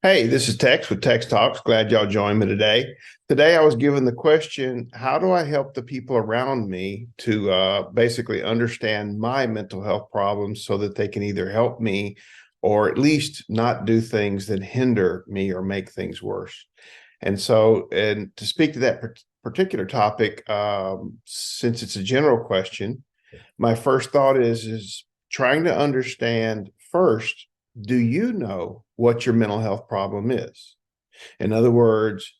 Hey, this is Tex with Tex Talks. Glad y'all joined me today. Today, I was given the question, how do I help the people around me to basically understand my mental health problems so that they can either help me or at least not do things that hinder me or make things worse? And to speak to that particular topic, since it's a general question, my first thought is trying to understand first, do you know what your mental health problem is? In other words,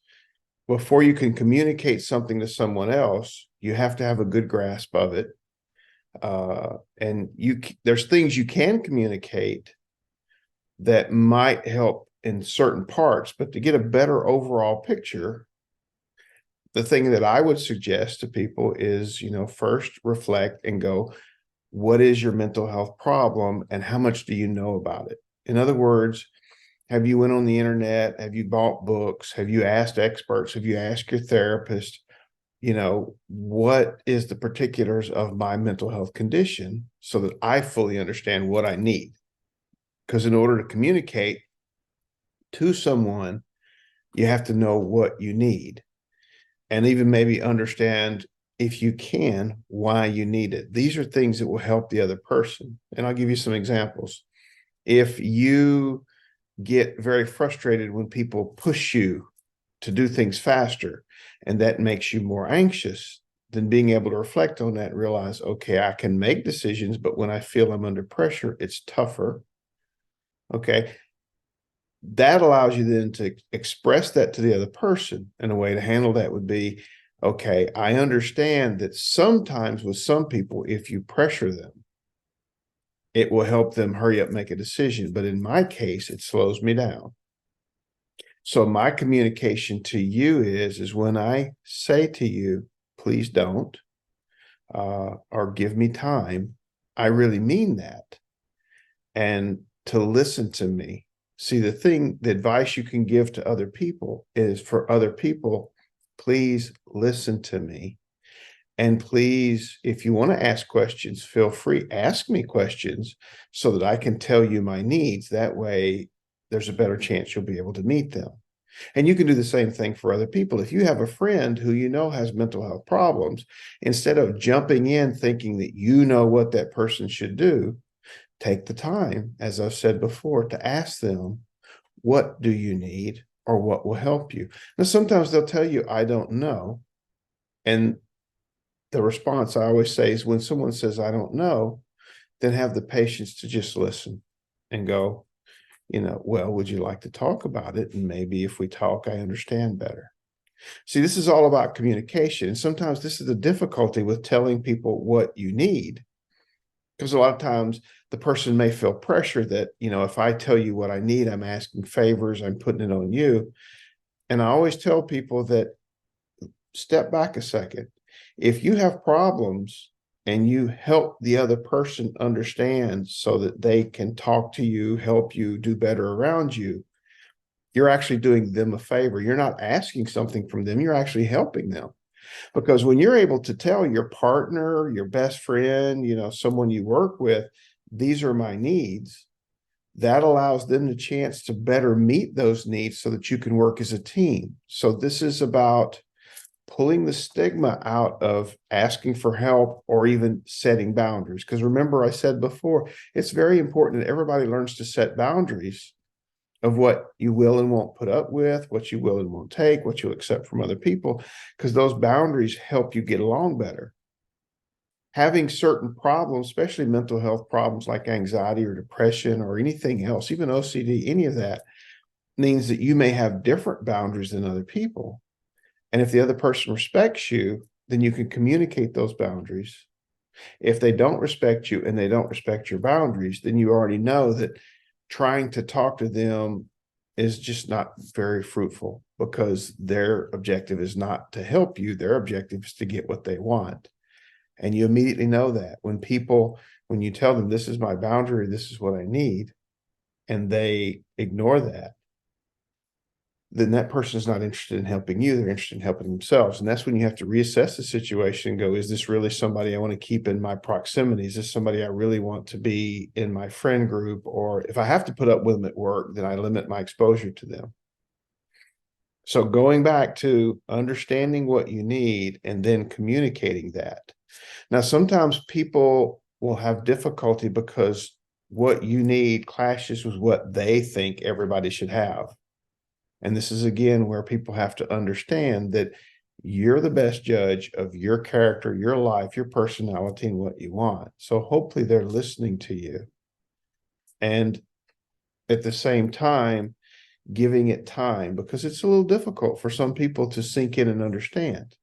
before you can communicate something to someone else, you have to have a good grasp of it. And there's things you can communicate that might help in certain parts, but to get a better overall picture, the thing that I would suggest to people is, first reflect and go, what is your mental health problem and how much do you know about it? In other words, have you went on the internet? Have you bought books? Have you asked experts? Have you asked your therapist? What is the particulars of my mental health condition so that I fully understand what I need? Because in order to communicate to someone, you have to know what you need and even maybe understand, if you can, why you need it. These are things that will help the other person. And I'll give you some examples. If you get very frustrated when people push you to do things faster, and that makes you more anxious, then being able to reflect on that and realize, okay, I can make decisions, but when I feel I'm under pressure, it's tougher. Okay. That allows you then to express that to the other person. And a way to handle that would be, okay, I understand that sometimes with some people, if you pressure them, it will help them hurry up, make a decision. But in my case, it slows me down. So my communication to you is when I say to you, please don't, or give me time, I really mean that. And to listen to me. See, the advice you can give to other people is for other people, please listen to me. And please, if you want to ask questions, feel free, ask me questions so that I can tell you my needs. That way, there's a better chance you'll be able to meet them. And you can do the same thing for other people. If you have a friend who you know has mental health problems, instead of jumping in thinking that you know what that person should do, take the time, as I've said before, to ask them, what do you need or what will help you? Now, sometimes they'll tell you, I don't know. And the response I always say is when someone says, I don't know, then have the patience to just listen and go, well, would you like to talk about it? And maybe if we talk, I understand better. See, this is all about communication. And sometimes this is the difficulty with telling people what you need. Because a lot of times the person may feel pressure that, if I tell you what I need, I'm asking favors, I'm putting it on you. And I always tell people that step back a second. If you have problems and you help the other person understand so that they can talk to you, help you do better around you, you're actually doing them a favor. You're not asking something from them. You're actually helping them. Because when you're able to tell your partner, your best friend, someone you work with, these are my needs, that allows them the chance to better meet those needs so that you can work as a team. So this is about pulling the stigma out of asking for help or even setting boundaries. Because remember, I said before, it's very important that everybody learns to set boundaries of what you will and won't put up with, what you will and won't take, what you'll accept from other people, because those boundaries help you get along better. Having certain problems, especially mental health problems like anxiety or depression or anything else, even OCD, any of that, means that you may have different boundaries than other people. And if the other person respects you, then you can communicate those boundaries. If they don't respect you and they don't respect your boundaries, then you already know that trying to talk to them is just not very fruitful because their objective is not to help you. Their objective is to get what they want. And you immediately know that when you tell them, this is my boundary, this is what I need, and they ignore that, then that person is not interested in helping you. They're interested in helping themselves. And that's when you have to reassess the situation and go, is this really somebody I want to keep in my proximity? Is this somebody I really want to be in my friend group? Or if I have to put up with them at work, then I limit my exposure to them. So going back to understanding what you need and then communicating that. Now, sometimes people will have difficulty because what you need clashes with what they think everybody should have. And this is, again, where people have to understand that you're the best judge of your character, your life, your personality, and what you want. So hopefully they're listening to you. And at the same time, giving it time, because it's a little difficult for some people to sink in and understand.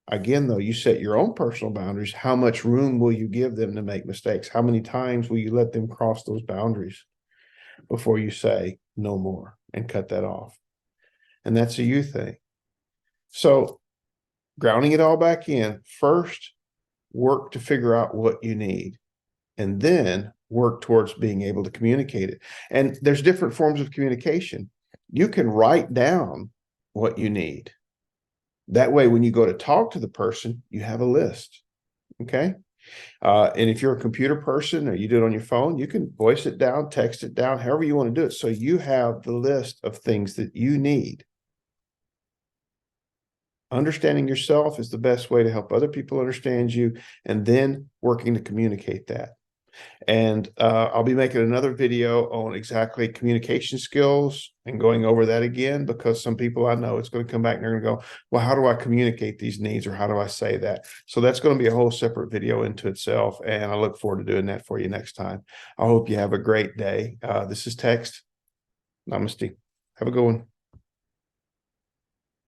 Again, though, you set your own personal boundaries. How much room will you give them to make mistakes? How many times will you let them cross those boundaries before you say no more and cut that off? And that's a you thing. So grounding it all back in, first, work to figure out what you need, and then work towards being able to communicate it. And there's different forms of communication. You can write down what you need. That way, when you go to talk to the person, you have a list. Okay. And if you're a computer person or you do it on your phone, you can voice it down, text it down, however you want to do it. So you have the list of things that you need. Understanding yourself is the best way to help other people understand you, and then working to communicate that. And I'll be making another video on exactly communication skills and going over that again, because some people I know, it's going to come back and they're going to go, well, how do I communicate these needs, or how do I say that? So that's going to be a whole separate video into itself. And I look forward to doing that for you next time. I hope you have a great day. This is Tex. Namaste. Have a good one.